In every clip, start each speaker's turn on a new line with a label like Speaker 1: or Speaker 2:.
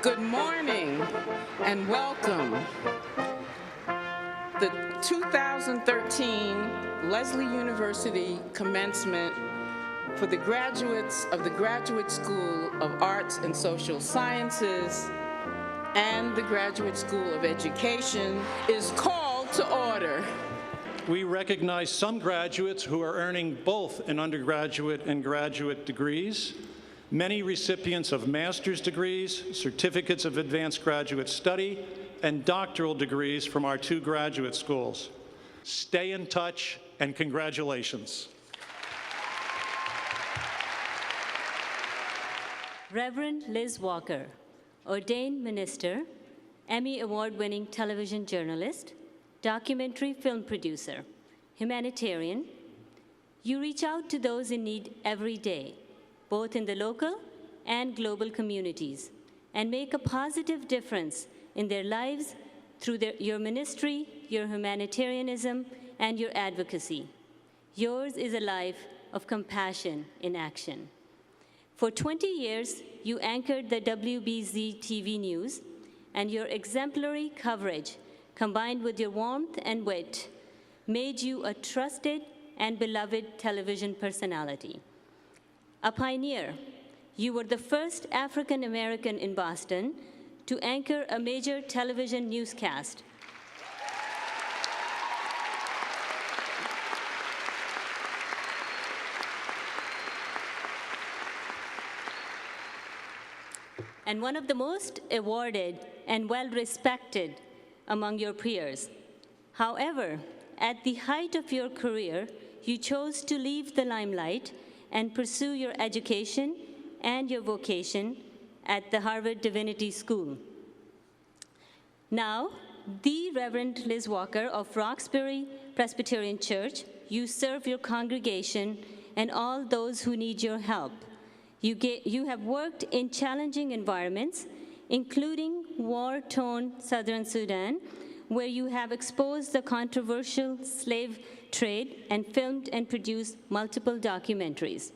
Speaker 1: Good morning and welcome. The 2013 Lesley University Commencement for the graduates of the Graduate School of Arts and Social Sciences and the Graduate School of Education is called to order.
Speaker 2: We recognize some graduates who are earning both an undergraduate and graduate degrees, many recipients of master's degrees, certificates of advanced graduate study, and doctoral degrees from our two graduate schools. Stay in touch, and congratulations.
Speaker 3: Reverend Liz Walker, ordained minister, Emmy Award-winning television journalist, documentary film producer, humanitarian, you reach out to those in need every day, both in the local and global communities, and make a positive difference in their lives through your ministry, your humanitarianism, and your advocacy. Yours is a life of compassion in action. For 20 years, you anchored the WBZ TV news, and your exemplary coverage, combined with your warmth and wit, made you a trusted and beloved television personality. A pioneer, you were the first African American in Boston to anchor a major television newscast. And one of the most awarded and well-respected among your peers. However, at the height of your career, you chose to leave the limelight and pursue your education and your vocation at the Harvard Divinity School. Now, the Reverend Liz Walker of Roxbury Presbyterian Church, you serve your congregation and all those who need your help. You have worked in challenging environments, including war-torn southern Sudan, where you have exposed the controversial slave trade and filmed and produced multiple documentaries.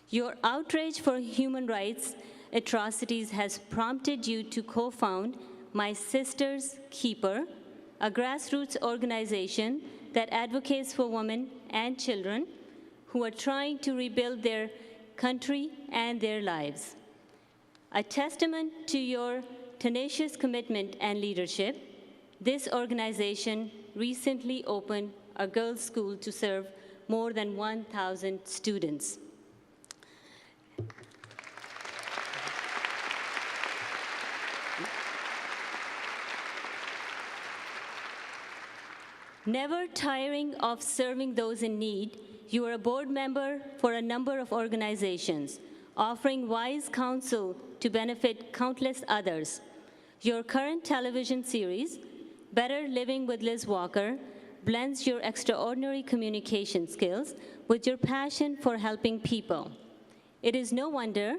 Speaker 3: Your outrage for human rights atrocities has prompted you to co-found My Sister's Keeper, a grassroots organization that advocates for women and children who are trying to rebuild their country and their lives. A testament to your tenacious commitment and leadership, this organization recently opened a girls' school to serve more than 1,000 students. Never tiring of serving those in need, you are a board member for a number of organizations, offering wise counsel to benefit countless others. Your current television series, Better Living with Liz Walker, blends your extraordinary communication skills with your passion for helping people. It is no wonder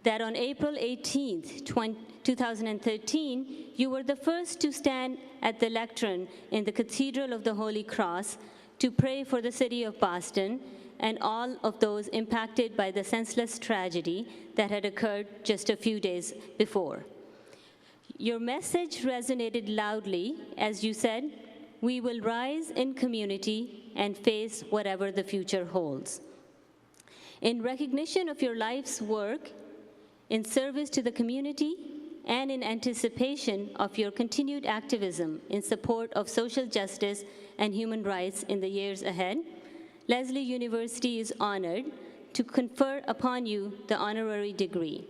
Speaker 3: that on April 18th, 2013, you were the first to stand at the lectern in the Cathedral of the Holy Cross to pray for the city of Boston and all of those impacted by the senseless tragedy that had occurred just a few days before. Your message resonated loudly as you said, "We will rise in community and face whatever the future holds." In recognition of your life's work, in service to the community, and in anticipation of your continued activism in support of social justice and human rights in the years ahead, Lesley University is honored to confer upon you the honorary degree,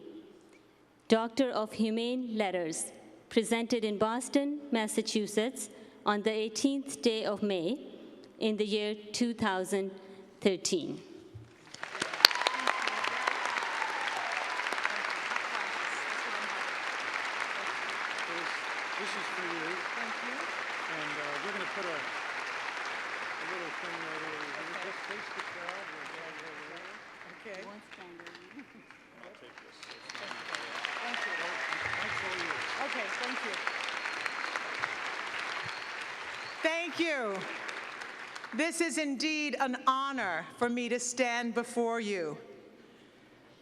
Speaker 3: Doctor of Humane Letters, presented in Boston, Massachusetts, on the 18th day of May in the year 2013.
Speaker 2: This is for you. Thank you. And we're going to put a little thing right over here. Just face the crowd.
Speaker 1: Okay.
Speaker 2: I'll take this.
Speaker 1: Thank you.
Speaker 2: Thanks all you.
Speaker 1: Okay, thank you. Thank you. This is indeed an honor for me to stand before you.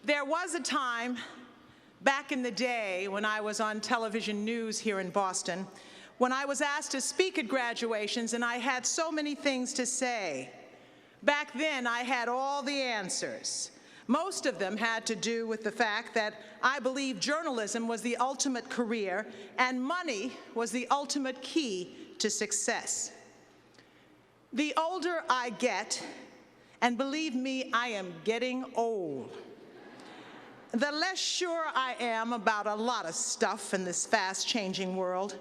Speaker 1: There was a time
Speaker 4: Back in the day when I was on television news here in Boston, when I was asked to speak at graduations, and I had so many things to say. Back then, I had all the answers. Most of them had to do with the fact that I believed journalism was the ultimate career and money was the ultimate key to success. The older I get, and believe me, I am getting old, the less sure I am about a lot of stuff in this fast-changing world.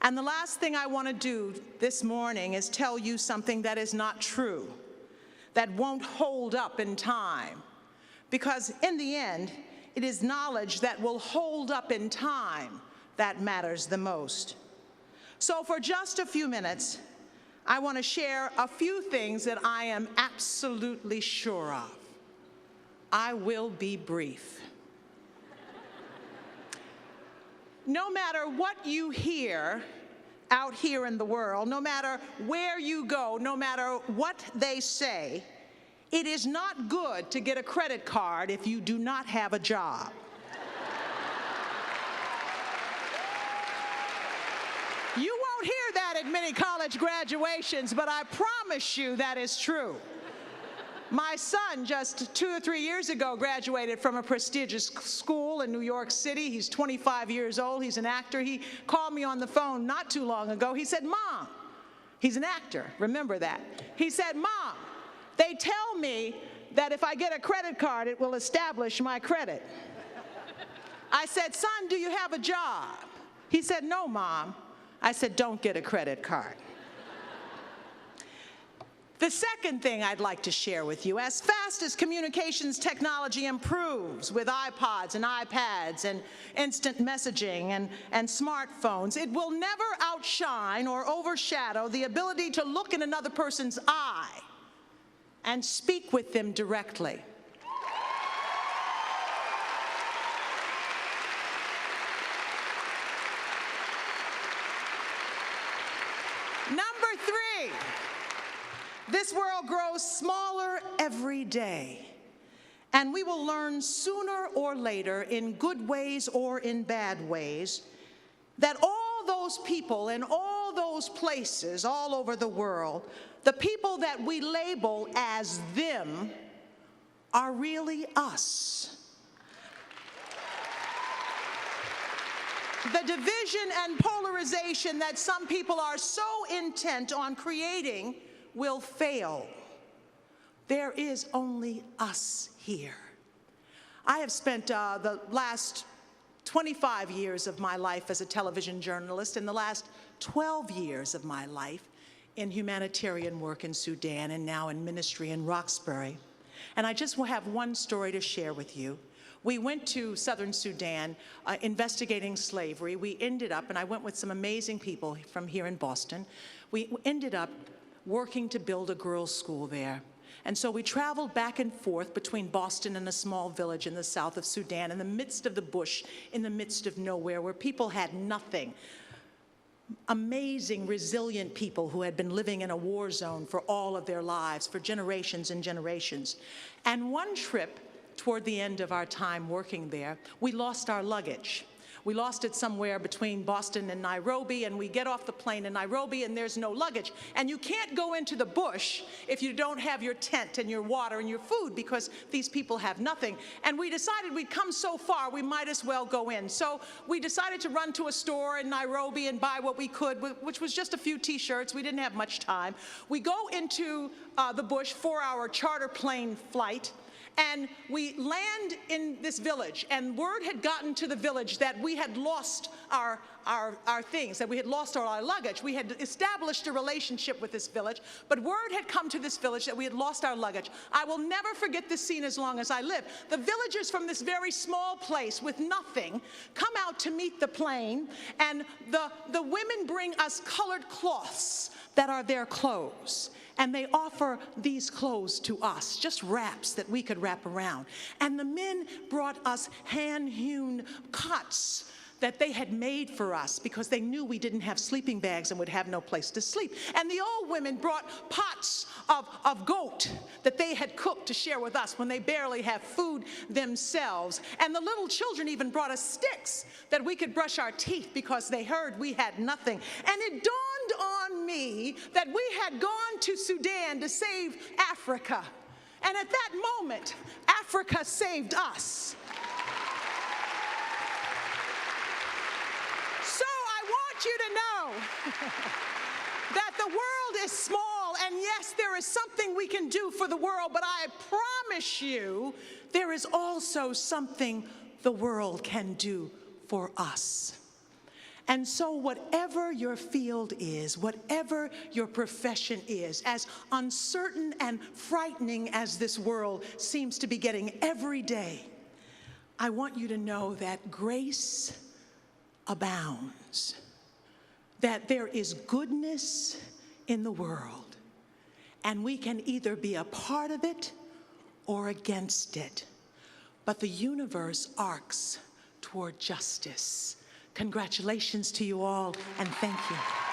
Speaker 4: And the last thing I want to do this morning is tell you something that is not true, that won't hold up in time. Because in the end, it is knowledge that will hold up in time that matters the most. So for just a few minutes, I want to share a few things that I am absolutely sure of. I will be brief. No matter what you hear out here in the world, no matter where you go, no matter what they say, it is not good to get a credit card if you do not have a job. You won't hear that at many college graduations, but I promise you that is true. My son just 2 or 3 years ago graduated from a prestigious school in New York City. He's 25 years old. He's an actor. He called me on the phone not too long ago. He said, "Mom," he's an actor, remember that. He said, "Mom, they tell me that if I get a credit card, it will establish my credit." I said, "Son, do you have a job?" He said, "No, Mom." I said, "Don't get a credit card." The second thing I'd like to share with you, as fast as communications technology improves with iPods and iPads and instant messaging and smartphones, it will never outshine or overshadow the ability to look in another person's eye and speak with them directly. Number 3, this world grows smaller every day, and we will learn sooner or later, in good ways or in bad ways, that all those people in all those places all over the world, the people that we label as them, are really us. The division and polarization that some people are so intent on creating will fail. There is only us here. I have spent the last 25 years of my life as a television journalist and the last 12 years of my life in humanitarian work in Sudan and now in ministry in Roxbury. And I just will have one story to share with you. We went to southern Sudan investigating slavery. We ended up, and I went with some amazing people from here in Boston, we ended up working to build a girls' school there. And so we traveled back and forth between Boston and a small village in the south of Sudan, in the midst of the bush, in the midst of nowhere, where people had nothing. Amazing, resilient people who had been living in a war zone for all of their lives, for generations and generations. And one trip, toward the end of our time working there, we lost our luggage. We lost it somewhere between Boston and Nairobi, and we get off the plane in Nairobi and there's no luggage. And you can't go into the bush if you don't have your tent and your water and your food, because these people have nothing. And we decided we'd come so far, we might as well go in. So we decided to run to a store in Nairobi and buy what we could, which was just a few t-shirts. We didn't have much time. We go into the bush, 4-hour charter plane flight. And we land in this village, and word had gotten to the village that we had lost our things, that we had lost our luggage. We had established a relationship with this village, but word had come to this village that we had lost our luggage. I will never forget this scene as long as I live. The villagers from this very small place with nothing come out to meet the plane, and the women bring us colored cloths that are their clothes. And they offer these clothes to us, just wraps that we could wrap around. And the men brought us hand-hewn cots that they had made for us because they knew we didn't have sleeping bags and would have no place to sleep. And the old women brought pots of goat that they had cooked to share with us when they barely have food themselves. And the little children even brought us sticks that we could brush our teeth because they heard we had nothing. And it dawned on me that we had gone to Sudan to save Africa. And at that moment, Africa saved us. So I want you to know that the world is small, and yes, there is something we can do for the world, but I promise you, there is also something the world can do for us. And so whatever your field is, whatever your profession is, as uncertain and frightening as this world seems to be getting every day, I want you to know that grace abounds, that there is goodness in the world, and we can either be a part of it or against it. But the universe arcs toward justice. Congratulations to you all, and thank you.